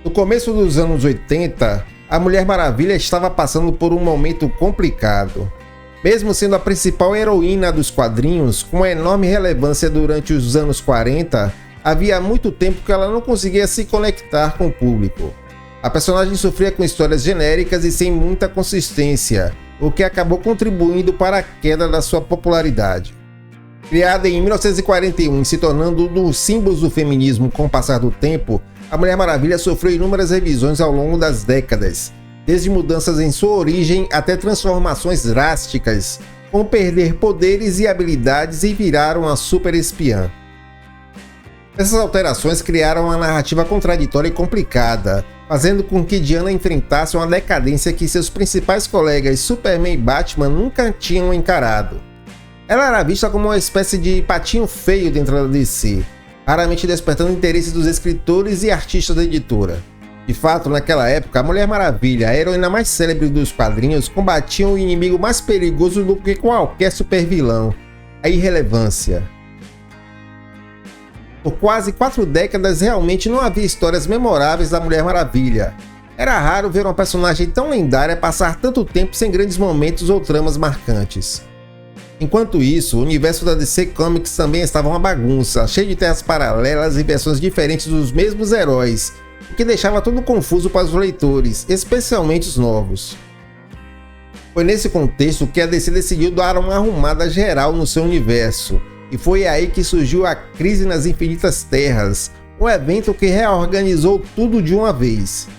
No começo dos anos 80, a Mulher Maravilha estava passando por um momento complicado. Mesmo sendo a principal heroína dos quadrinhos, com enorme relevância durante os anos 40, havia muito tempo que ela não conseguia se conectar com o público. A personagem sofria com histórias genéricas e sem muita consistência, o que acabou contribuindo para a queda da sua popularidade. Criada em 1941 e se tornando um dos símbolos do feminismo com o passar do tempo, a Mulher Maravilha sofreu inúmeras revisões ao longo das décadas, desde mudanças em sua origem até transformações drásticas, como perder poderes e habilidades e virar uma super espiã. Essas alterações criaram uma narrativa contraditória e complicada, fazendo com que Diana enfrentasse uma decadência que seus principais colegas Superman e Batman nunca tinham encarado. Ela era vista como uma espécie de patinho feio dentro da DC, raramente despertando interesse dos escritores e artistas da editora. De fato, naquela época, a Mulher Maravilha, a heroína mais célebre dos quadrinhos, combatia um inimigo mais perigoso do que qualquer supervilão: a irrelevância. Por quase 4 décadas, realmente não havia histórias memoráveis da Mulher Maravilha. Era raro ver uma personagem tão lendária passar tanto tempo sem grandes momentos ou tramas marcantes. Enquanto isso, o universo da DC Comics também estava uma bagunça, cheio de terras paralelas e versões diferentes dos mesmos heróis, o que deixava tudo confuso para os leitores, especialmente os novos. Foi nesse contexto que a DC decidiu dar uma arrumada geral no seu universo, e foi aí que surgiu a Crise nas Infinitas Terras, um evento que reorganizou tudo de uma vez.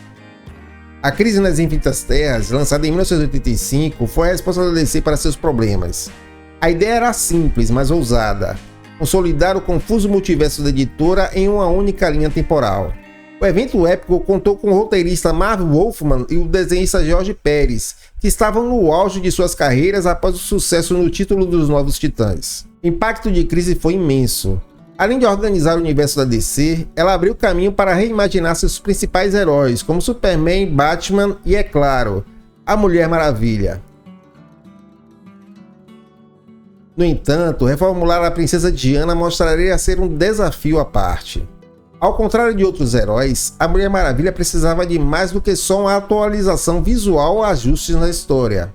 A Crise nas Infinitas Terras, lançada em 1985, foi a resposta da DC para seus problemas. A ideia era simples, mas ousada: consolidar o confuso multiverso da editora em uma única linha temporal. O evento épico contou com o roteirista Marv Wolfman e o desenhista George Pérez, que estavam no auge de suas carreiras após o sucesso no título dos Novos Titãs. O impacto de Crise foi imenso. Além de organizar o universo da DC, ela abriu caminho para reimaginar seus principais heróis, como Superman, Batman e, é claro, a Mulher Maravilha. No entanto, reformular a Princesa Diana mostraria ser um desafio à parte. Ao contrário de outros heróis, a Mulher Maravilha precisava de mais do que só uma atualização visual ou ajustes na história.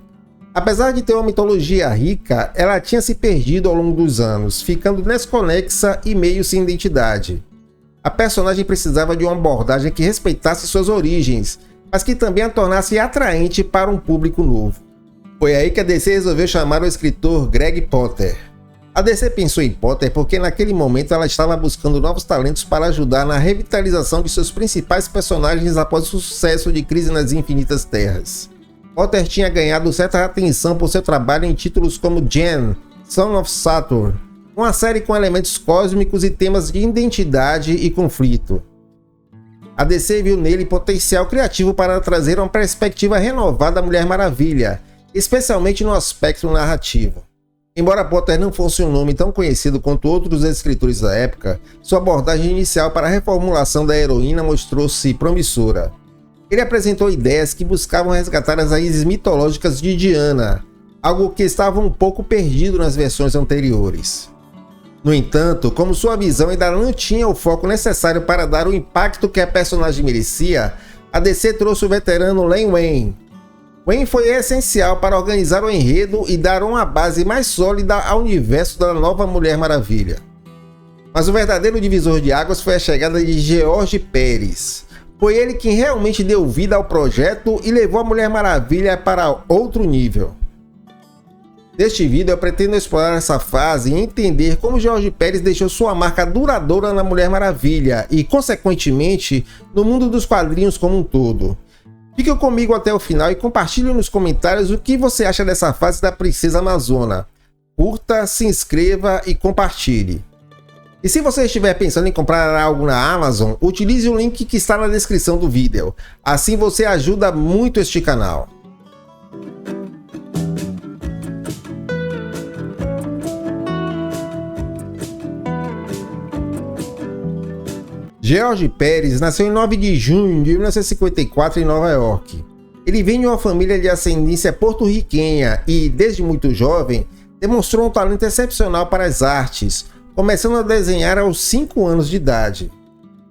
Apesar de ter uma mitologia rica, ela tinha se perdido ao longo dos anos, ficando desconexa e meio sem identidade. A personagem precisava de uma abordagem que respeitasse suas origens, mas que também a tornasse atraente para um público novo. Foi aí que a DC resolveu chamar o escritor Greg Potter. A DC pensou em Potter porque naquele momento ela estava buscando novos talentos para ajudar na revitalização de seus principais personagens após o sucesso de Crise nas Infinitas Terras. Potter tinha ganhado certa atenção por seu trabalho em títulos como Jen, Son of Saturn, uma série com elementos cósmicos e temas de identidade e conflito. A DC viu nele potencial criativo para trazer uma perspectiva renovada à Mulher Maravilha, especialmente no aspecto narrativo. Embora Potter não fosse um nome tão conhecido quanto outros escritores da época, sua abordagem inicial para a reformulação da heroína mostrou-se promissora. Ele apresentou ideias que buscavam resgatar as raízes mitológicas de Diana, algo que estava um pouco perdido nas versões anteriores. No entanto, como sua visão ainda não tinha o foco necessário para dar o impacto que a personagem merecia, a DC trouxe o veterano Len Wein. Wein foi essencial para organizar o enredo e dar uma base mais sólida ao universo da nova Mulher Maravilha. Mas o verdadeiro divisor de águas foi a chegada de George Pérez. Foi ele quem realmente deu vida ao projeto e levou a Mulher Maravilha para outro nível. Neste vídeo eu pretendo explorar essa fase e entender como George Pérez deixou sua marca duradoura na Mulher Maravilha e, consequentemente, no mundo dos quadrinhos como um todo. Fique comigo até o final e compartilhe nos comentários o que você acha dessa fase da Princesa Amazona. Curta, se inscreva e compartilhe. E se você estiver pensando em comprar algo na Amazon, utilize o link que está na descrição do vídeo. Assim você ajuda muito este canal. George Pérez nasceu em 9 de junho de 1954 em Nova York. Ele vem de uma família de ascendência porto-riquenha e, desde muito jovem, demonstrou um talento excepcional para as artes, começando a desenhar aos 5 anos de idade.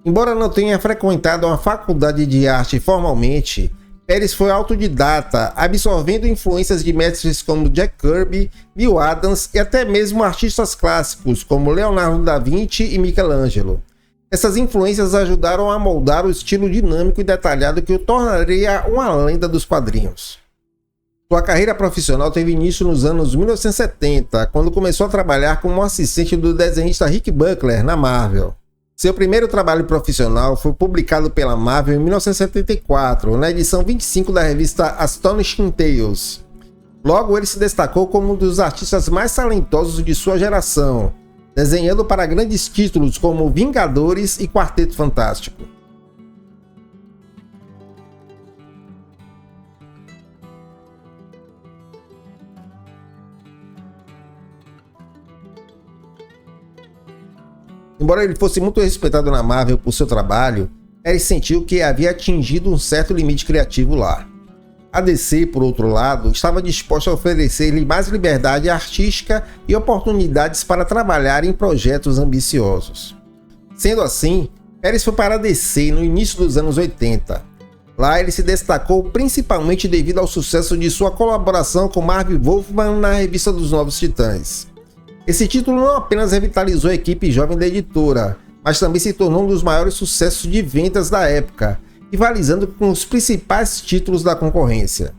Embora não tenha frequentado uma faculdade de arte formalmente, Pérez foi autodidata, absorvendo influências de mestres como Jack Kirby, Neil Adams e até mesmo artistas clássicos como Leonardo da Vinci e Michelangelo. Essas influências ajudaram a moldar o estilo dinâmico e detalhado que o tornaria uma lenda dos quadrinhos. Sua carreira profissional teve início nos anos 1970, quando começou a trabalhar como assistente do desenhista Rick Buckler na Marvel. Seu primeiro trabalho profissional foi publicado pela Marvel em 1974, na edição 25 da revista Astonishing Tales. Logo, ele se destacou como um dos artistas mais talentosos de sua geração, desenhando para grandes títulos como Vingadores e Quarteto Fantástico. Embora ele fosse muito respeitado na Marvel por seu trabalho, Pérez sentiu que havia atingido um certo limite criativo lá. A DC, por outro lado, estava disposta a oferecer-lhe mais liberdade artística e oportunidades para trabalhar em projetos ambiciosos. Sendo assim, Pérez foi para a DC no início dos anos 80. Lá ele se destacou principalmente devido ao sucesso de sua colaboração com Marv Wolfman na revista dos Novos Titãs. Esse título não apenas revitalizou a equipe jovem da editora, mas também se tornou um dos maiores sucessos de vendas da época, rivalizando com os principais títulos da concorrência.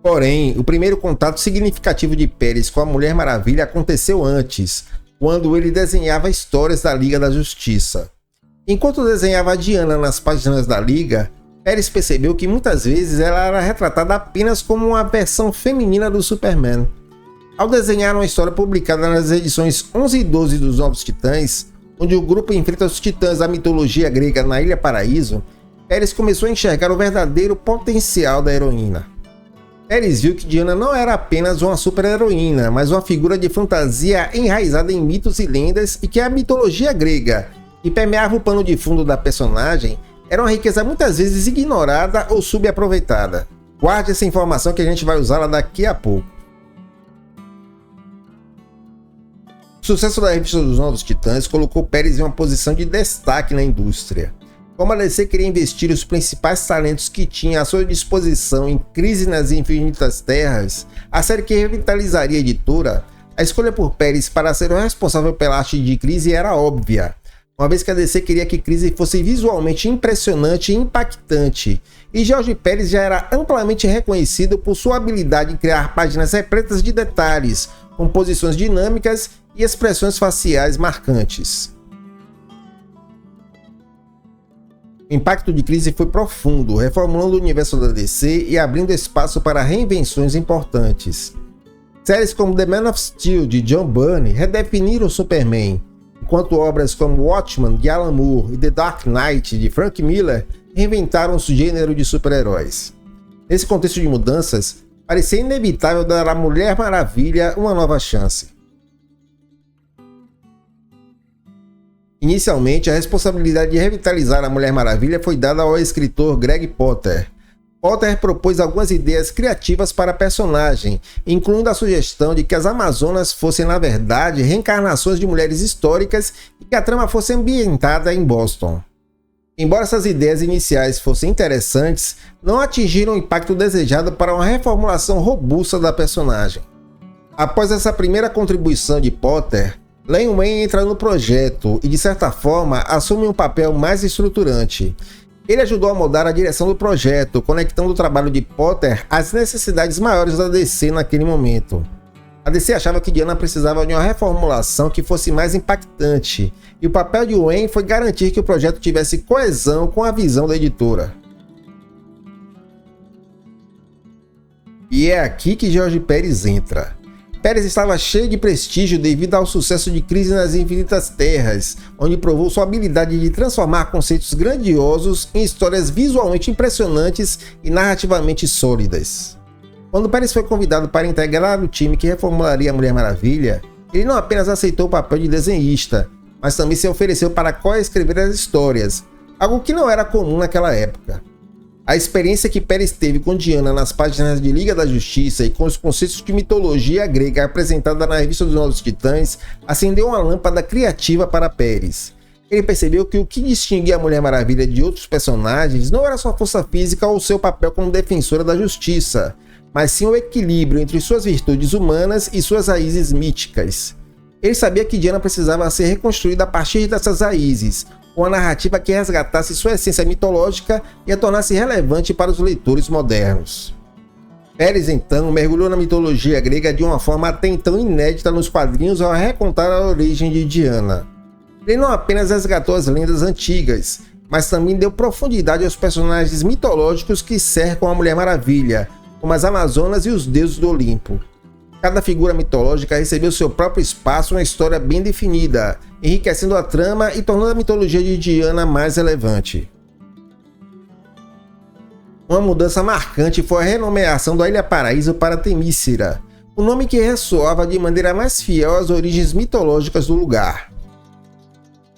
Porém, o primeiro contato significativo de Pérez com a Mulher Maravilha aconteceu antes, quando ele desenhava histórias da Liga da Justiça. Enquanto desenhava a Diana nas páginas da Liga, Pérez percebeu que muitas vezes ela era retratada apenas como uma versão feminina do Superman. Ao desenhar uma história publicada nas edições 11 e 12 dos Novos Titãs, onde o grupo enfrenta os titãs da mitologia grega na Ilha Paraíso, Pérez começou a enxergar o verdadeiro potencial da heroína. Pérez viu que Diana não era apenas uma super-heroína, mas uma figura de fantasia enraizada em mitos e lendas, e que a mitologia grega, que permeava o pano de fundo da personagem, era uma riqueza muitas vezes ignorada ou subaproveitada. Guarde essa informação que a gente vai usá-la daqui a pouco. O sucesso da revista dos Novos Titãs colocou Pérez em uma posição de destaque na indústria. Como a DC queria investir os principais talentos que tinha à sua disposição em Crise nas Infinitas Terras, a série que revitalizaria a editora, a escolha por Pérez para ser o responsável pela arte de Crise era óbvia, uma vez que a DC queria que Crise fosse visualmente impressionante e impactante, e George Pérez já era amplamente reconhecido por sua habilidade em criar páginas repletas de detalhes, composições dinâmicas e expressões faciais marcantes. O impacto de Crise foi profundo, reformulando o universo da DC e abrindo espaço para reinvenções importantes. Séries como The Man of Steel, de John Byrne, redefiniram o Superman, enquanto obras como Watchmen, de Alan Moore, e The Dark Knight, de Frank Miller, reinventaram o gênero de super-heróis. Nesse contexto de mudanças, parecia inevitável dar à Mulher Maravilha uma nova chance. Inicialmente, a responsabilidade de revitalizar a Mulher Maravilha foi dada ao escritor Greg Potter. Potter propôs algumas ideias criativas para a personagem, incluindo a sugestão de que as Amazonas fossem, na verdade, reencarnações de mulheres históricas e que a trama fosse ambientada em Boston. Embora essas ideias iniciais fossem interessantes, não atingiram o impacto desejado para uma reformulação robusta da personagem. Após essa primeira contribuição de Potter, Len Wein entra no projeto e, de certa forma, assume um papel mais estruturante. Ele ajudou a moldar a direção do projeto, conectando o trabalho de Potter às necessidades maiores da DC naquele momento. A DC achava que Diana precisava de uma reformulação que fosse mais impactante, e o papel de Wein foi garantir que o projeto tivesse coesão com a visão da editora. E é aqui que George Pérez entra. Pérez estava cheio de prestígio devido ao sucesso de Crise nas Infinitas Terras, onde provou sua habilidade de transformar conceitos grandiosos em histórias visualmente impressionantes e narrativamente sólidas. Quando Pérez foi convidado para integrar o time que reformularia a Mulher Maravilha, ele não apenas aceitou o papel de desenhista, mas também se ofereceu para co-escrever as histórias, algo que não era comum naquela época. A experiência que Pérez teve com Diana nas páginas de Liga da Justiça e com os conceitos de mitologia grega apresentada na revista dos Novos Titãs acendeu uma lâmpada criativa para Pérez. Ele percebeu que o que distinguia a Mulher Maravilha de outros personagens não era sua força física ou seu papel como defensora da justiça, mas sim o equilíbrio entre suas virtudes humanas e suas raízes míticas. Ele sabia que Diana precisava ser reconstruída a partir dessas raízes, uma narrativa que resgatasse sua essência mitológica e a tornasse relevante para os leitores modernos. Pérez, então, mergulhou na mitologia grega de uma forma até então inédita nos quadrinhos ao recontar a origem de Diana. Ele não apenas resgatou as lendas antigas, mas também deu profundidade aos personagens mitológicos que cercam a Mulher Maravilha, como as Amazonas e os deuses do Olimpo. Cada figura mitológica recebeu seu próprio espaço em uma história bem definida, enriquecendo a trama e tornando a mitologia de Diana mais relevante. Uma mudança marcante foi a renomeação da Ilha Paraíso para Temícera, um nome que ressoava de maneira mais fiel às origens mitológicas do lugar.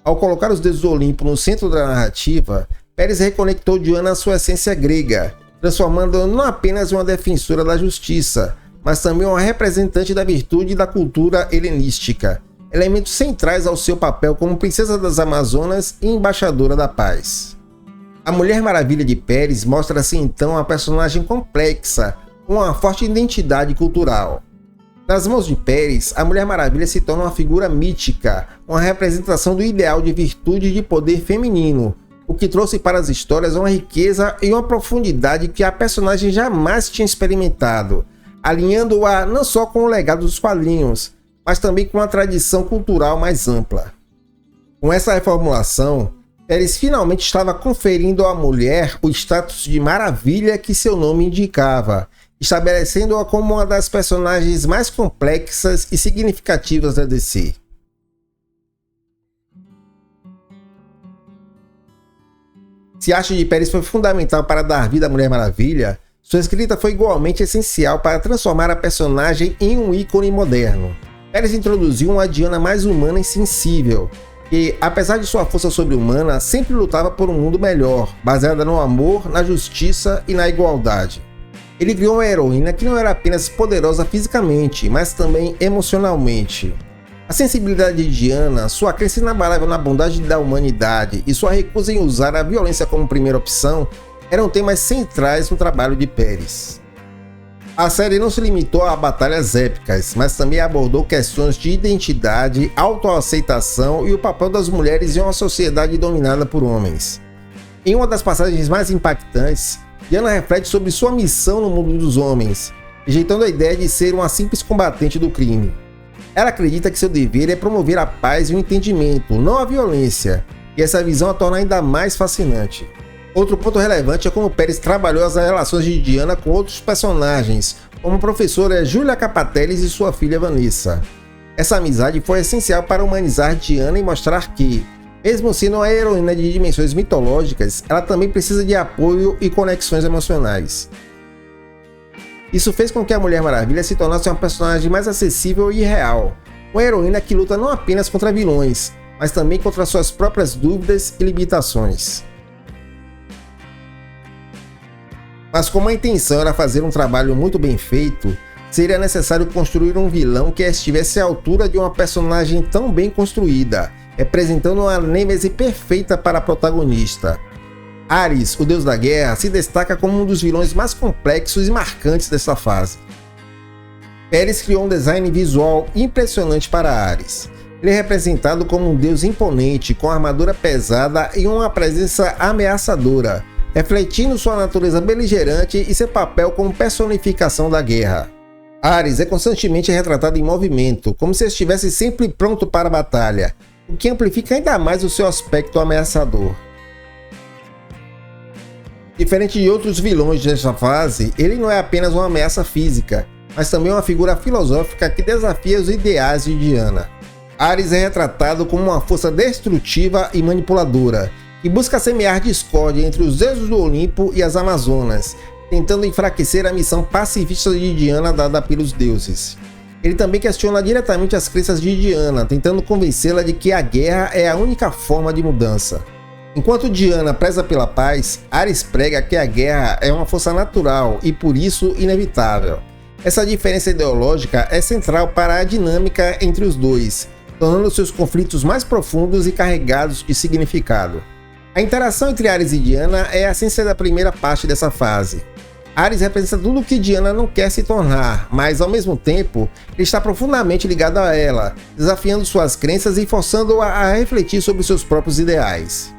Ao colocar os deuses do Olimpo no centro da narrativa, Pérez reconectou Diana à sua essência grega, transformando-a não apenas uma defensora da justiça, mas também uma representante da virtude e da cultura helenística, elementos centrais ao seu papel como princesa das Amazonas e embaixadora da paz. A Mulher Maravilha de Pérez mostra-se então uma personagem complexa, com uma forte identidade cultural. Nas mãos de Pérez, a Mulher Maravilha se torna uma figura mítica, uma representação do ideal de virtude e de poder feminino, o que trouxe para as histórias uma riqueza e uma profundidade que a personagem jamais tinha experimentado, alinhando-a não só com o legado dos quadrinhos, mas também com uma tradição cultural mais ampla. Com essa reformulação, Pérez finalmente estava conferindo à mulher o status de maravilha que seu nome indicava, estabelecendo-a como uma das personagens mais complexas e significativas da DC. Se a arte de Pérez foi fundamental para dar vida à Mulher Maravilha, sua escrita foi igualmente essencial para transformar a personagem em um ícone moderno. Pérez introduziu uma Diana mais humana e sensível, que, apesar de sua força sobre-humana, sempre lutava por um mundo melhor, baseada no amor, na justiça e na igualdade. Ele criou uma heroína que não era apenas poderosa fisicamente, mas também emocionalmente. A sensibilidade de Diana, sua crença inabalável na bondade da humanidade e sua recusa em usar a violência como primeira opção eram temas centrais no trabalho de Pérez. A série não se limitou a batalhas épicas, mas também abordou questões de identidade, autoaceitação e o papel das mulheres em uma sociedade dominada por homens. Em uma das passagens mais impactantes, Diana reflete sobre sua missão no mundo dos homens, rejeitando a ideia de ser uma simples combatente do crime. Ela acredita que seu dever é promover a paz e o entendimento, não a violência, e essa visão a torna ainda mais fascinante. Outro ponto relevante é como Pérez trabalhou as relações de Diana com outros personagens, como a professora Julia Capatelis e sua filha Vanessa. Essa amizade foi essencial para humanizar Diana e mostrar que, mesmo sendo uma heroína de dimensões mitológicas, ela também precisa de apoio e conexões emocionais. Isso fez com que a Mulher Maravilha se tornasse uma personagem mais acessível e real, uma heroína que luta não apenas contra vilões, mas também contra suas próprias dúvidas e limitações. Mas como a intenção era fazer um trabalho muito bem feito, seria necessário construir um vilão que estivesse à altura de uma personagem tão bem construída, representando uma nêmese perfeita para a protagonista. Ares, o deus da guerra, se destaca como um dos vilões mais complexos e marcantes dessa fase. Pérez criou um design visual impressionante para Ares. Ele é representado como um deus imponente, com armadura pesada e uma presença ameaçadora, refletindo sua natureza beligerante e seu papel como personificação da guerra. Ares é constantemente retratado em movimento, como se estivesse sempre pronto para a batalha, o que amplifica ainda mais o seu aspecto ameaçador. Diferente de outros vilões desta fase, ele não é apenas uma ameaça física, mas também uma figura filosófica que desafia os ideais de Diana. Ares é retratado como uma força destrutiva e manipuladora, que busca semear discórdia entre os deuses do Olimpo e as Amazonas, tentando enfraquecer a missão pacifista de Diana dada pelos deuses. Ele também questiona diretamente as crenças de Diana, tentando convencê-la de que a guerra é a única forma de mudança. Enquanto Diana preza pela paz, Ares prega que a guerra é uma força natural e por isso inevitável. Essa diferença ideológica é central para a dinâmica entre os dois, tornando seus conflitos mais profundos e carregados de significado. A interação entre Ares e Diana é a essência da primeira parte dessa fase. Ares representa tudo o que Diana não quer se tornar, mas ao mesmo tempo, ele está profundamente ligado a ela, desafiando suas crenças e forçando-a a refletir sobre seus próprios ideais.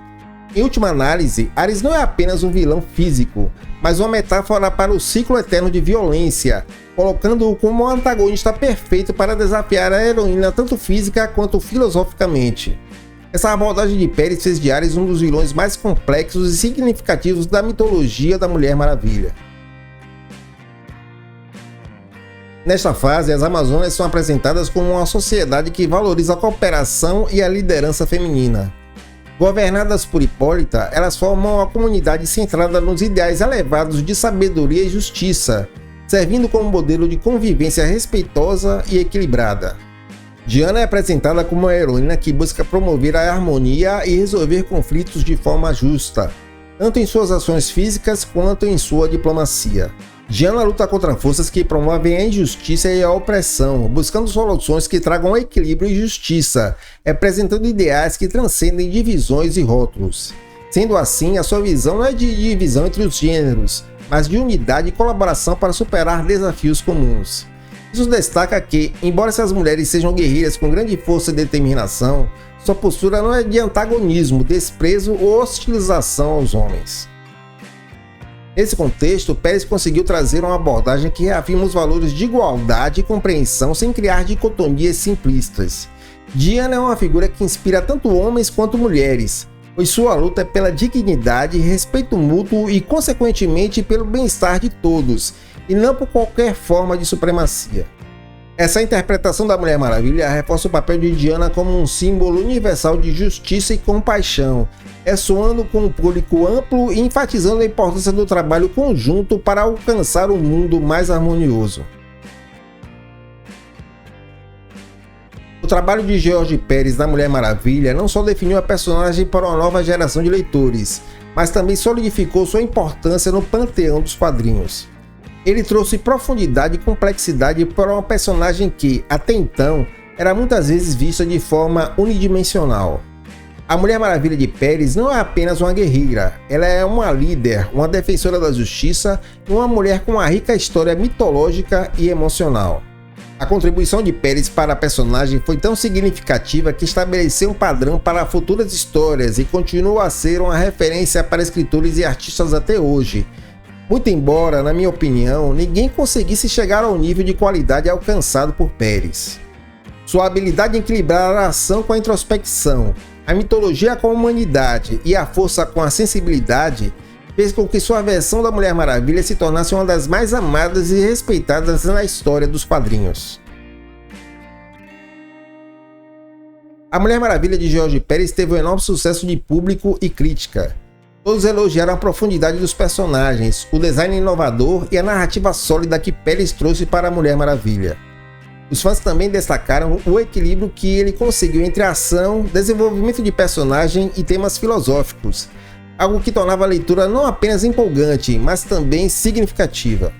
Em última análise, Ares não é apenas um vilão físico, mas uma metáfora para o ciclo eterno de violência, colocando-o como um antagonista perfeito para desafiar a heroína tanto física quanto filosoficamente. Essa abordagem de Pérez fez de Ares um dos vilões mais complexos e significativos da mitologia da Mulher Maravilha. Nesta fase, as Amazonas são apresentadas como uma sociedade que valoriza a cooperação e a liderança feminina. Governadas por Hipólita, elas formam uma comunidade centrada nos ideais elevados de sabedoria e justiça, servindo como modelo de convivência respeitosa e equilibrada. Diana é apresentada como uma heroína que busca promover a harmonia e resolver conflitos de forma justa, tanto em suas ações físicas quanto em sua diplomacia. Diana luta contra forças que promovem a injustiça e a opressão, buscando soluções que tragam equilíbrio e justiça, representando ideais que transcendem divisões e rótulos. Sendo assim, a sua visão não é de divisão entre os gêneros, mas de unidade e colaboração para superar desafios comuns. Isso destaca que, embora essas mulheres sejam guerreiras com grande força e determinação, sua postura não é de antagonismo, desprezo ou hostilização aos homens. Nesse contexto, Pérez conseguiu trazer uma abordagem que reafirma os valores de igualdade e compreensão sem criar dicotomias simplistas. Diana é uma figura que inspira tanto homens quanto mulheres, pois sua luta é pela dignidade, respeito mútuo e, consequentemente, pelo bem-estar de todos, e não por qualquer forma de supremacia. Essa interpretação da Mulher Maravilha reforça o papel de Diana como um símbolo universal de justiça e compaixão, ressoando com um público amplo e enfatizando a importância do trabalho conjunto para alcançar um mundo mais harmonioso. O trabalho de George Pérez na Mulher Maravilha não só definiu a personagem para uma nova geração de leitores, mas também solidificou sua importância no panteão dos quadrinhos. Ele trouxe profundidade e complexidade para uma personagem que, até então, era muitas vezes vista de forma unidimensional. A Mulher Maravilha de Pérez não é apenas uma guerreira, ela é uma líder, uma defensora da justiça e uma mulher com uma rica história mitológica e emocional. A contribuição de Pérez para a personagem foi tão significativa que estabeleceu um padrão para futuras histórias e continua a ser uma referência para escritores e artistas até hoje. Muito embora, na minha opinião, ninguém conseguisse chegar ao nível de qualidade alcançado por Pérez. Sua habilidade em equilibrar a ação com a introspecção, a mitologia com a humanidade e a força com a sensibilidade fez com que sua versão da Mulher Maravilha se tornasse uma das mais amadas e respeitadas na história dos quadrinhos. A Mulher Maravilha de George Pérez teve um enorme sucesso de público e crítica. Todos elogiaram a profundidade dos personagens, o design inovador e a narrativa sólida que Pérez trouxe para a Mulher Maravilha. Os fãs também destacaram o equilíbrio que ele conseguiu entre ação, desenvolvimento de personagem e temas filosóficos, algo que tornava a leitura não apenas empolgante, mas também significativa.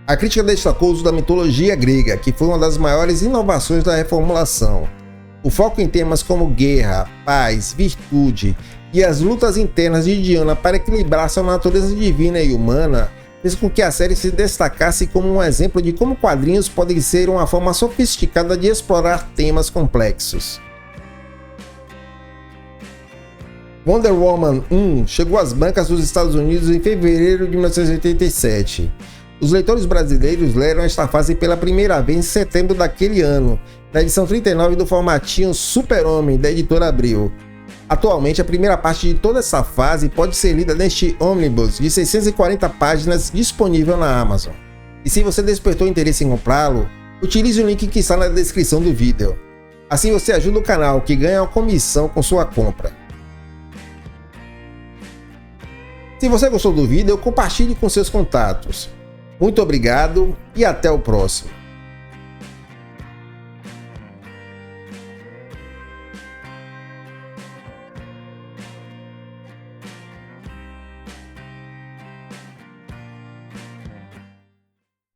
A crítica destacou o uso da mitologia grega, que foi uma das maiores inovações da reformulação. O foco em temas como guerra, paz, virtude e as lutas internas de Diana para equilibrar sua natureza divina e humana fez com que a série se destacasse como um exemplo de como quadrinhos podem ser uma forma sofisticada de explorar temas complexos. Wonder Woman 1 chegou às bancas dos Estados Unidos em fevereiro de 1987. Os leitores brasileiros leram esta fase pela primeira vez em setembro daquele ano, na edição 39 do formatinho Super-Homem da editora Abril. Atualmente, a primeira parte de toda essa fase pode ser lida neste ônibus de 640 páginas disponível na Amazon. E se você despertou interesse em comprá-lo, utilize o link que está na descrição do vídeo. Assim você ajuda o canal, que ganha uma comissão com sua compra. Se você gostou do vídeo, compartilhe com seus contatos. Muito obrigado e até o próximo.